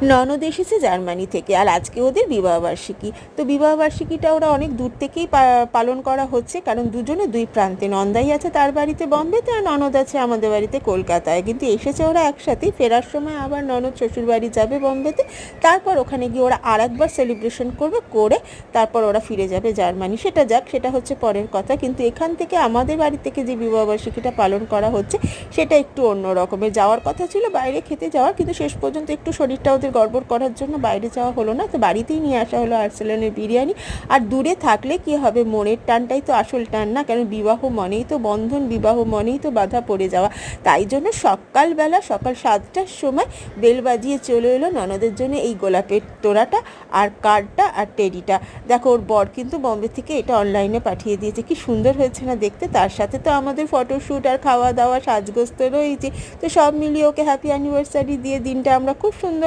ননদ এসেছে জার্মানি থেকে, আর আজকে ওদের বিবাহবার্ষিকী। তো বিবাহবার্ষিকীটা ওরা অনেক দূর থেকেই পালন করা হচ্ছে, কারণ দুজনে দুই প্রান্তে, নন্দাই আছে তার বাড়িতে বম্বেতে আর ননদ আছে আমাদের বাড়িতে কলকাতায়। কিন্তু এসেছে ওরা একসাথেই, ফেরার সময় আবার ননদ শ্বশুর বাড়ি যাবে বম্বেতে, তারপর ওখানে গিয়ে ওরা আর একবার সেলিব্রেশন করে তারপর ওরা ফিরে যাবে জার্মানি। সেটা যাক, সেটা হচ্ছে পরের কথা। কিন্তু এখান থেকে আমাদের বাড়ি থেকে যে বিবাহবার্ষিকীটা পালন করা হচ্ছে সেটা একটু অন্য রকমের। যাওয়ার কথা ছিল বাইরে খেতে যাওয়ার, কিন্তু শেষ পর্যন্ত একটু শরীরটা ওদের গড়বড় করার জন্য বাইরে যাওয়া হলো না, তো বাড়িতেই নিয়ে আসা হলো আর্সেলানের বিরিয়ানি। আর দূরে থাকলে কি হবে, মনের টানটাই তো আসল টান না, কারণ বিবাহ মনেই তো বন্ধন, বিবাহ মনেই তো বাধা পড়ে যাওয়া। তাই জন্য সকাল 7টার সময় বেল বাজিয়ে চলে এলো ননদের জন্য এই গোলাপের তোড়াটা আর কার্ডটা আর টেডিটা। দেখো, ওর বর কিন্তু বম্বে থেকে এটা অনলাইনে পাঠিয়ে দিয়েছে। কি সুন্দর হয়েছে না দেখতে। তার সাথে তো আমাদের ফটোশ্যুট আর খাওয়া দাওয়া সাজগোজ তো রয়েছে। তো সব মিলিয়ে ওকে হ্যাপি অ্যানিভার্সারি দিয়ে দিনটা আমরা খুব সুন্দর